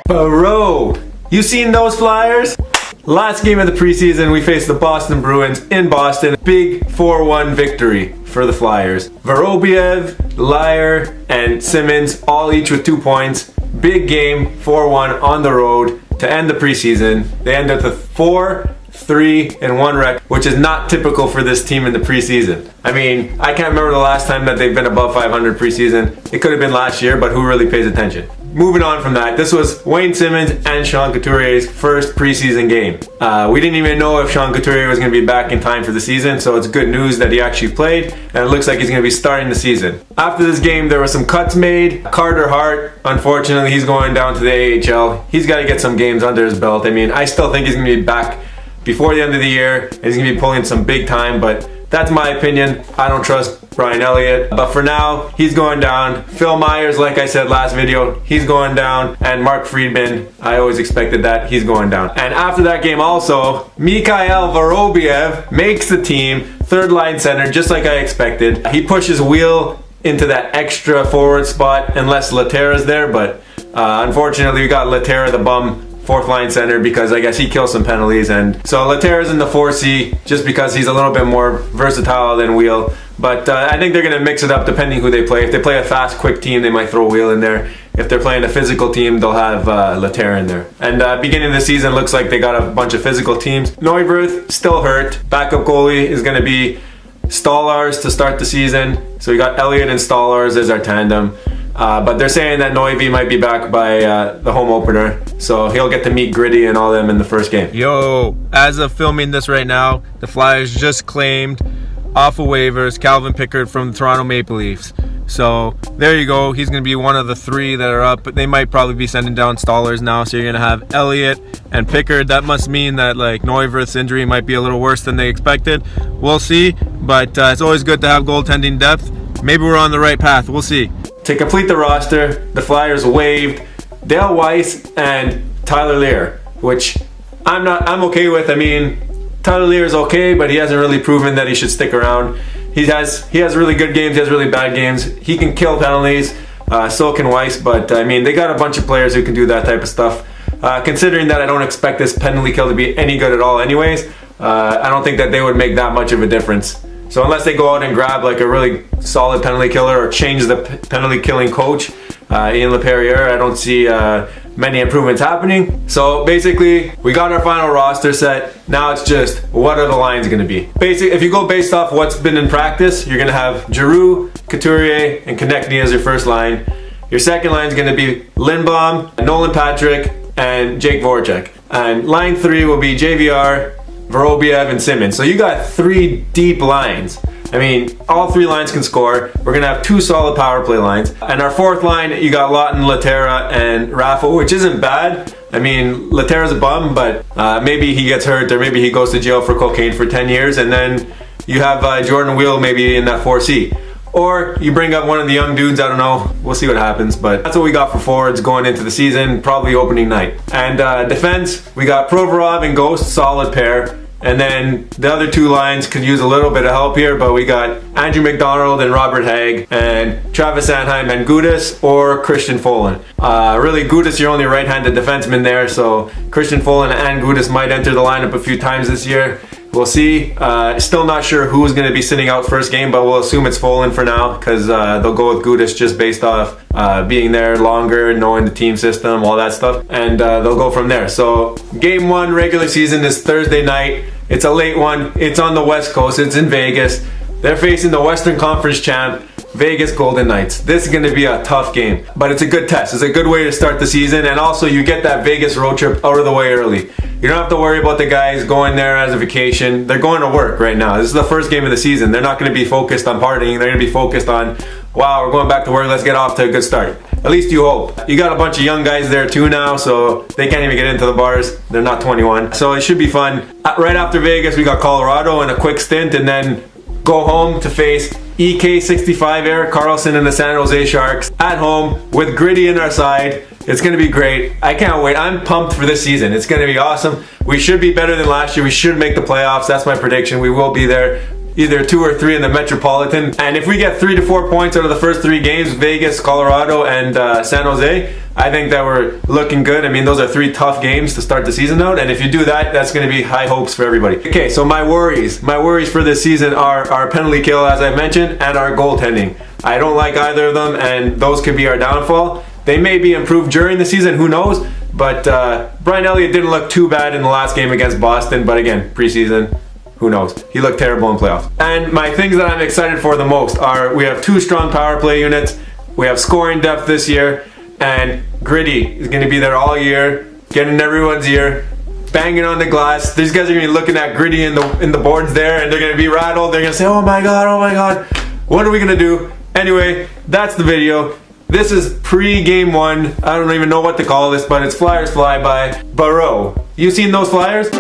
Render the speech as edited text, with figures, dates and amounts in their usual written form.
Bro, you seen those Flyers? Last game of the preseason, we faced the Boston Bruins in Boston. Big 4-1 victory for the Flyers. Vorobiev, Lyer, and Simmons all each with 2 points. Big game, 4-1 on the road to end the preseason. They end up with 4-3-1 record, which is not typical for this team in the preseason. I mean, I can't remember the last time that they've been above 500 preseason. It could have been last year, but who really pays attention? Moving on from that, this was Wayne Simmons and Sean Couturier's first preseason game. We didn't even know if Sean Couturier was going to be back in time for the season, so it's good news that he actually played, and it looks like he's going to be starting the season. After this game, there were some cuts made. Carter Hart, unfortunately, he's going down to the AHL. He's got to get some games under his belt. I mean, I still think he's going to be back before the end of the year. He's going to be pulling some big time, but that's my opinion. I don't trust Brian Elliott. But for now, he's going down. Phil Myers, like I said last video, he's going down. And Mark Friedman, I always expected that, he's going down. And after that game also, Mikhail Vorobiev makes the team, third line center, just like I expected. He pushes Wheel into that extra forward spot unless Latera's there, but unfortunately we got Latera the bum fourth line center because I guess he kills some penalties, and so Latera's in the 4C just because he's a little bit more versatile than Wheel. But I think they're going to mix it up depending who they play. If they play a fast, quick team, they might throw Wheel in there. If they're playing a physical team, they'll have Latera in there. And beginning of the season, looks like they got a bunch of physical teams. Neuwirth still hurt. Backup goalie is going to be Stolarz to start the season. So we got Elliott and Stolarz as our tandem. But they're saying that Neuwirth might be back by the home opener, so he'll get to meet Gritty and all them in the first game. Yo, as of filming this right now, the Flyers just claimed off of waivers Calvin Pickard from the Toronto Maple Leafs. So there you go. He's going to be one of the three that are up, but they might probably be sending down Stolarz now. So you're going to have Elliott and Pickard. That must mean that like Neuwirth's injury might be a little worse than they expected. We'll see, but it's always good to have goaltending depth. Maybe we're on the right path. We'll see. To complete the roster, the Flyers waived Dale Weiss and Tyler Lear, which I'm okay with. I mean, Tyler Lear is okay, but he hasn't really proven that he should stick around. He has really good games, he has really bad games. He can kill penalties, so can Weiss, but I mean, they got a bunch of players who can do that type of stuff. Considering that I don't expect this penalty kill to be any good at all anyways, I don't think that they would make that much of a difference. So unless they go out and grab like a really solid penalty killer or change the penalty killing coach, Ian LaPerriere, I don't see many improvements happening. So basically, we got our final roster set. Now it's just, what are the lines going to be? Basically, if you go based off what's been in practice, you're going to have Giroux, Couturier, and Konechny as your first line. Your second line is going to be Lindblom, Nolan Patrick, and Jake Voracek. And line 3 will be JVR, Vorobiev, and Simmons. So you got 3 deep lines. I mean, all 3 lines can score. We're going to have 2 solid power play lines. And our fourth line, you got Lawton, Latera, and Raffo, which isn't bad. I mean, Latera's a bum, but maybe he gets hurt or maybe he goes to jail for cocaine for 10 years. And then you have Jordan Wheel maybe in that 4C. Or you bring up one of the young dudes, I don't know. We'll see what happens. But that's what we got for forwards going into the season, probably opening night. And defense, we got Provorov and Ghost, solid pair. And then the other 2 lines could use a little bit of help here, but we got Andrew McDonald and Robert Hagg, and Travis Sanheim and Gudas or Christian Folan. Really, Gudas, your only right-handed defenseman there, so Christian Folan and Gudas might enter the lineup a few times this year. We'll see. Still not sure who's going to be sitting out first game, but we'll assume it's Folan for now because they'll go with Gudas just based off being there longer, knowing the team system, all that stuff, and they'll go from there. So game 1 regular season is Thursday night. It's a late one. It's on the West Coast. It's in Vegas. They're facing the Western Conference champ, Vegas Golden Knights. This is going to be a tough game, but it's a good test. It's a good way to start the season, and also you get that Vegas road trip out of the way early. You don't have to worry about the guys going there as a vacation. They're going to work right now. This is the first game of the season. They're not going to be focused on partying. They're going to be focused on, wow, we're going back to work. Let's get off to a good start. At least you hope. You got a bunch of young guys there too now, so they can't even get into the bars. They're not 21. So it should be fun. Right after Vegas, we got Colorado in a quick stint, and then go home to face EK65 Erik Karlsson and the San Jose Sharks at home with Gritty in our side. It's going to be great. I can't wait. I'm pumped for this season. It's going to be awesome. We should be better than last year. We should make the playoffs. That's my prediction. We will be there. Either 2 or 3 in the Metropolitan. And if we get 3 to 4 points out of the first 3 games, Vegas, Colorado, and San Jose, I think that we're looking good. I mean, those are 3 tough games to start the season out, and if you do that, that's going to be high hopes for everybody. Okay, so my worries for this season are our penalty kill, as I mentioned, and our goaltending. I don't like either of them, and those could be our downfall. They may be improved during the season, who knows? But Brian Elliott didn't look too bad in the last game against Boston, but again, preseason, who knows? He looked terrible in playoffs. And my things that I'm excited for the most are we have 2 strong power play units, we have scoring depth this year, and Gritty is going to be there all year, getting in everyone's ear, banging on the glass. These guys are going to be looking at Gritty in the boards there, and they're going to be rattled. They're going to say, oh my god, what are we going to do? Anyway, that's the video. This is pre-game 1. I don't even know what to call this, but it's Flyers Flyby. Barreau. You seen those Flyers?